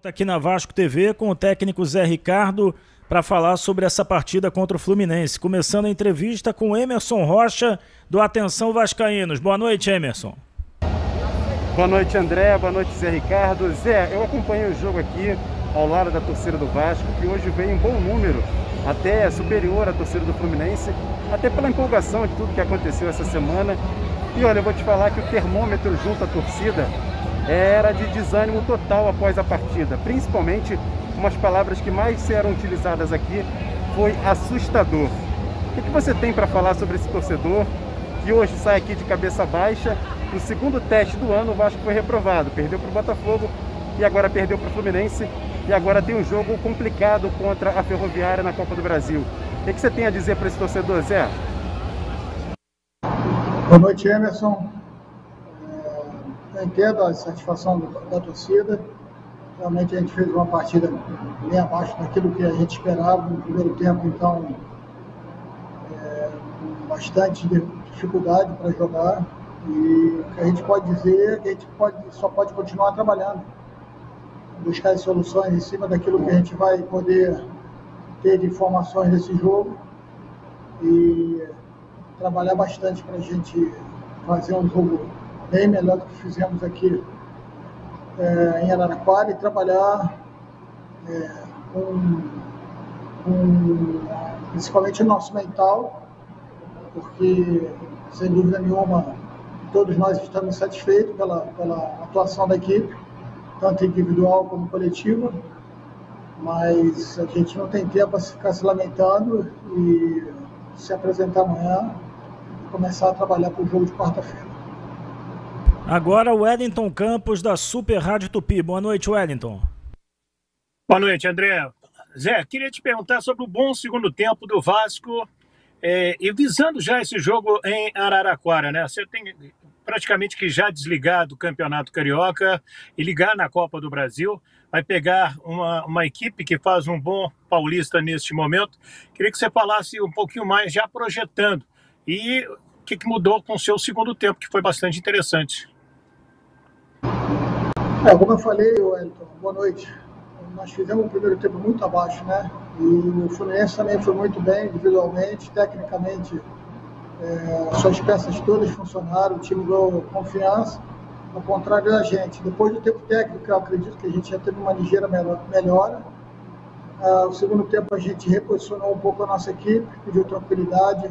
Volta aqui na Vasco TV com o técnico Zé Ricardo para falar sobre essa partida contra o Fluminense. Começando a entrevista com Emerson Rocha, do Atenção Vascaínos. Boa noite, Emerson. Boa noite, André. Boa noite, Zé Ricardo. Zé, eu acompanho o jogo aqui ao lado da torcida do Vasco, que hoje veio em bom número, até superior à torcida do Fluminense, até pela empolgação de tudo que aconteceu essa semana. E olha, eu vou te falar que o termômetro junto à torcida era de desânimo total após a partida. Principalmente, umas palavras que mais eram utilizadas aqui foi assustador. O que você tem para falar sobre esse torcedor que hoje sai aqui de cabeça baixa? No segundo teste do ano, o Vasco foi reprovado, perdeu para o Botafogo e agora perdeu para o Fluminense, e agora tem um jogo complicado contra a Ferroviária na Copa do Brasil. O que você tem a dizer para esse torcedor, Zé? Boa noite, Emerson. Eu entendo a satisfação da torcida. Realmente a gente fez uma partida bem abaixo daquilo que a gente esperava no primeiro tempo, então com bastante dificuldade para jogar. E o que a gente pode dizer é que a gente só pode continuar trabalhando, buscar soluções em cima daquilo que a gente vai poder ter de informações desse jogo e trabalhar bastante para a gente fazer um jogo bem melhor do que fizemos aqui em Araraquara, e trabalhar principalmente o nosso mental, porque sem dúvida nenhuma todos nós estamos satisfeitos pela atuação da equipe, tanto individual como coletiva, mas a gente não tem tempo para ficar se lamentando e se apresentar amanhã e começar a trabalhar para o jogo de quarta-feira. Agora o Wellington Campos, da Super Rádio Tupi. Boa noite, Wellington. Boa noite, André. Zé, queria te perguntar sobre o bom segundo tempo do Vasco e visando já esse jogo em Araraquara, né? Você tem praticamente que já desligar do Campeonato Carioca e ligar na Copa do Brasil. Vai pegar uma equipe que faz um bom paulista neste momento. Queria que você falasse um pouquinho mais, já projetando. E o que mudou com o seu segundo tempo, que foi bastante interessante. Como eu falei, Wellington, boa noite. Nós fizemos um primeiro tempo muito abaixo, né? E o Fluminense também foi muito bem, individualmente, tecnicamente. Suas peças todas funcionaram, o time ganhou confiança, ao contrário da gente. Depois do tempo técnico, eu acredito que a gente já teve uma ligeira melhora. O segundo tempo a gente reposicionou um pouco a nossa equipe, pediu tranquilidade,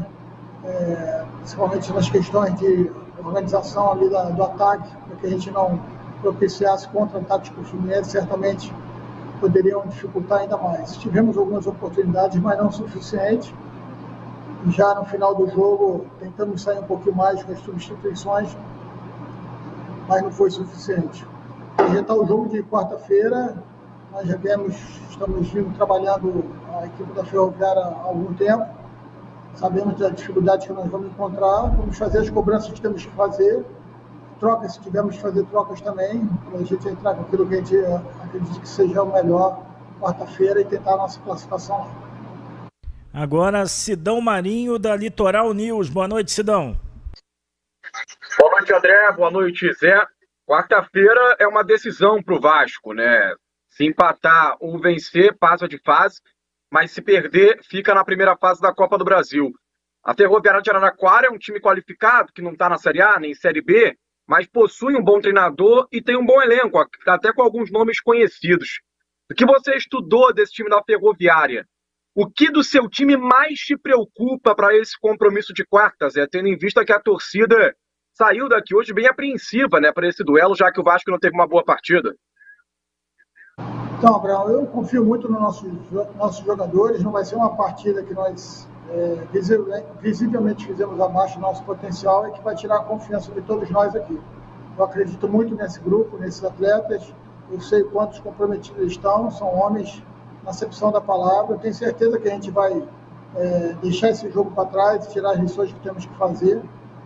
principalmente nas questões de organização ali do ataque, para que a gente não propiciasse contra-ataques para o Fluminense, certamente poderiam dificultar ainda mais. Tivemos algumas oportunidades, mas não suficientes. Já no final do jogo, tentamos sair um pouquinho mais com as substituições, mas não foi suficiente. Projetar o jogo de quarta-feira, nós já estamos vindo trabalhando a equipe da Ferroviária há algum tempo, sabemos da dificuldade que nós vamos encontrar, vamos fazer as cobranças que temos que fazer, trocas, se tivermos que fazer trocas também, para a gente entrar com aquilo que a gente acredita que seja o melhor quarta-feira e tentar a nossa classificação lá. Agora, Sidão Marinho, da Litoral News. Boa noite, Sidão. Boa noite, André. Boa noite, Zé. Quarta-feira é uma decisão para o Vasco, né? Se empatar ou vencer, passa de fase, mas se perder, fica na primeira fase da Copa do Brasil. A Ferroviária de Araraquara é um time qualificado, que não está na Série A nem Série B, mas possui um bom treinador e tem um bom elenco, até com alguns nomes conhecidos. O que você estudou desse time da Ferroviária? O que do seu time mais te preocupa para esse compromisso de quarta, Zé, tendo em vista que a torcida saiu daqui hoje bem apreensiva, né, para esse duelo, já que o Vasco não teve uma boa partida? Então, Abraão, eu confio muito nos nossos jogadores. Não vai ser uma partida que nós visivelmente fizemos abaixo do nosso potencial e que vai tirar a confiança de todos nós aqui. Eu acredito muito nesse grupo, nesses atletas. Eu sei quantos comprometidos eles estão, são homens na acepção da palavra. Eu tenho certeza que a gente vai deixar esse jogo para trás, tirar as lições que temos que fazer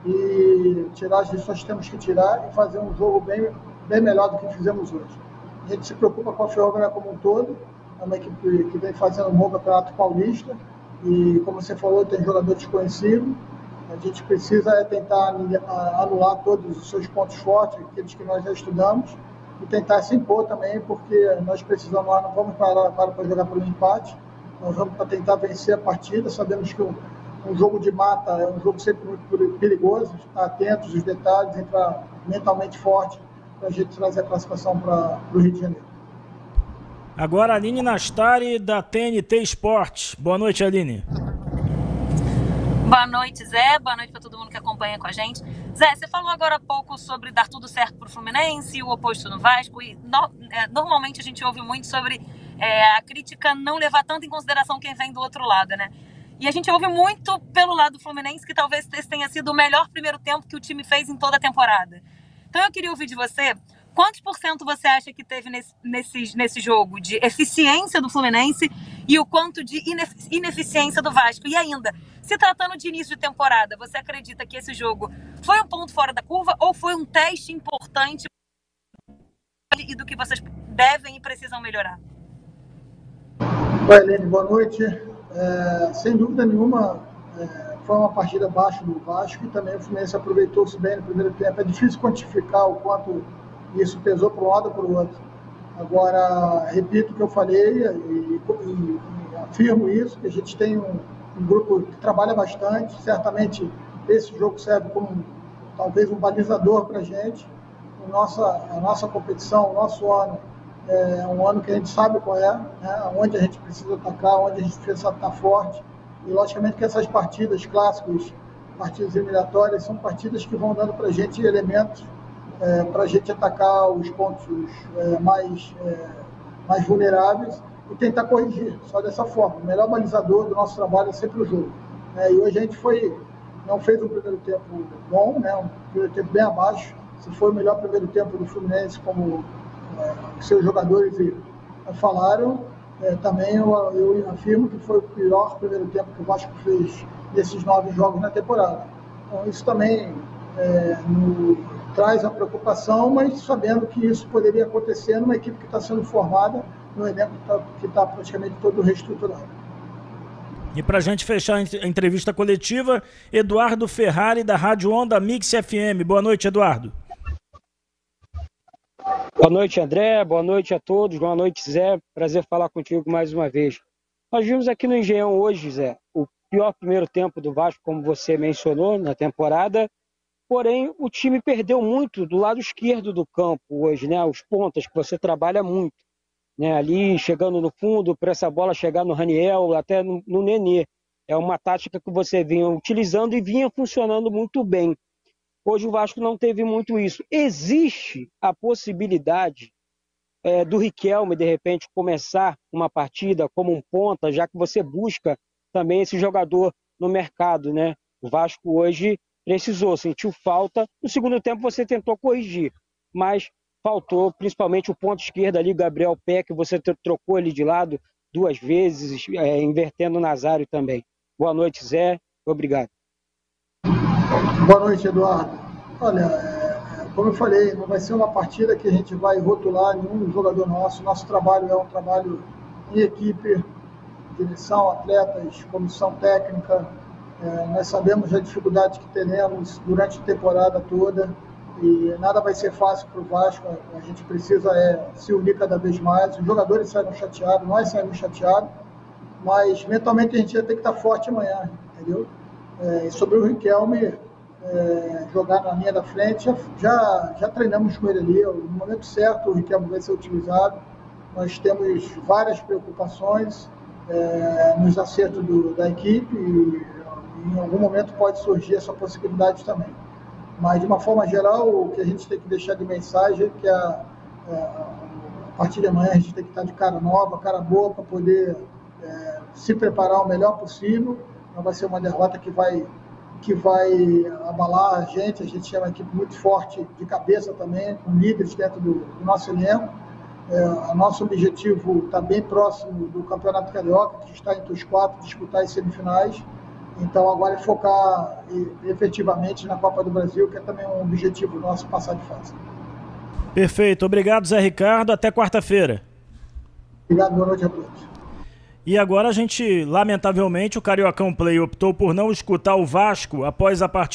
e tirar as lições que temos que tirar e fazer um jogo bem melhor do que fizemos hoje. A gente se preocupa com a Ferroviária como um todo, é uma equipe que vem fazendo um bom campeonato paulista e, como você falou, tem jogadores conhecidos. A gente precisa tentar anular todos os seus pontos fortes, aqueles que nós já estudamos, e tentar se impor também, porque nós precisamos, nós não vamos parar para jogar pelo empate, nós vamos para tentar vencer a partida. Sabemos que um jogo de mata é um jogo sempre muito perigoso, estar atentos aos detalhes, entrar mentalmente forte para a gente trazer a classificação para o Rio de Janeiro. Agora a Aline Nastari, da TNT Esportes. Boa noite, Aline. Boa noite, Zé. Boa noite para todo mundo que acompanha com a gente. Zé, você falou agora há pouco sobre dar tudo certo para o Fluminense, o oposto no Vasco, e normalmente a gente ouve muito sobre a crítica não levar tanto em consideração quem vem do outro lado, né? E a gente ouve muito pelo lado do Fluminense que talvez esse tenha sido o melhor primeiro tempo que o time fez em toda a temporada. Então eu queria ouvir de você, quantos por cento você acha que teve nesse jogo de eficiência do Fluminense e o quanto de ineficiência do Vasco? E ainda, se tratando de início de temporada, você acredita que esse jogo foi um ponto fora da curva ou foi um teste importante e do que vocês devem e precisam melhorar? Oi, Helene, boa noite. Sem dúvida nenhuma, foi uma partida abaixo do Vasco e também o Fluminense aproveitou-se bem no primeiro tempo. É difícil quantificar o quanto isso pesou para um lado ou para o outro. Agora, repito o que eu falei e afirmo isso, que a gente tem um grupo que trabalha bastante. Certamente esse jogo serve como talvez um balizador para a gente. A nossa competição, o nosso ano, é um ano que a gente sabe qual é, né? Onde a gente precisa atacar, onde a gente precisa estar forte. E, logicamente, que essas partidas clássicas, partidas eliminatórias, são partidas que vão dando para a gente elementos para a gente atacar os pontos mais vulneráveis e tentar corrigir, só dessa forma. O melhor balizador do nosso trabalho é sempre o jogo. E hoje a gente não fez um primeiro tempo bom, né? Um primeiro tempo bem abaixo. Se foi o melhor primeiro tempo do Fluminense, como seus jogadores falaram, também eu afirmo que foi o pior primeiro tempo que o Vasco fez nesses 9 jogos na temporada. Então isso também traz a preocupação, mas sabendo que isso poderia acontecer numa equipe que está sendo formada, num elenco que está praticamente todo reestruturado. E para a gente fechar a entrevista coletiva, Eduardo Ferrari, da Rádio Onda Mix FM. Boa noite, Eduardo. Boa noite, André. Boa noite a todos. Boa noite, Zé. Prazer falar contigo mais uma vez. Nós vimos aqui no Engenhão hoje, Zé, o pior primeiro tempo do Vasco, como você mencionou, na temporada. Porém, o time perdeu muito do lado esquerdo do campo hoje, né? Os pontas, que você trabalha muito, né? Ali, chegando no fundo, para essa bola chegar no Raniel, até no Nenê. É uma tática que você vinha utilizando e vinha funcionando muito bem. Hoje o Vasco não teve muito isso. Existe a possibilidade do Riquelme, de repente, começar uma partida como um ponta, já que você busca também esse jogador no mercado, né? O Vasco hoje precisou, sentiu falta. No segundo tempo você tentou corrigir, mas faltou principalmente o ponto esquerdo ali, Gabriel Peck, você trocou ele de lado 2 vezes, invertendo o Nazário também. Boa noite, Zé. Obrigado. Boa noite, Eduardo. Olha, como eu falei, não vai ser uma partida que a gente vai rotular nenhum jogador nosso. Nosso trabalho é um trabalho em equipe, direção, atletas, comissão técnica. Nós sabemos a dificuldade que teremos durante a temporada toda e nada vai ser fácil para o Vasco. A gente precisa se unir cada vez mais. Os jogadores saíram chateados, nós saímos chateados, mas mentalmente a gente vai ter que estar forte amanhã, entendeu? Sobre o Riquelme, jogar na linha da frente, já treinamos com ele ali. No momento certo o Riquelme vai ser utilizado. Nós temos várias preocupações nos acertos da equipe e em algum momento pode surgir essa possibilidade também. Mas de uma forma geral, o que a gente tem que deixar de mensagem é que a partir de amanhã a gente tem que estar de cara nova, cara boa, para poder se preparar o melhor possível. Não vai ser uma derrota que vai abalar a gente é uma equipe muito forte de cabeça também, com líderes dentro do nosso elenco. Nosso objetivo está bem próximo do Campeonato Carioca, que está entre os 4, disputar as semifinais. Então agora é focar efetivamente na Copa do Brasil, que é também um objetivo nosso, passar de fase. Perfeito. Obrigado, Zé Ricardo. Até quarta-feira. Obrigado, boa noite a todos. E agora a gente, lamentavelmente, o Cariocão Play optou por não escutar o Vasco após a partida.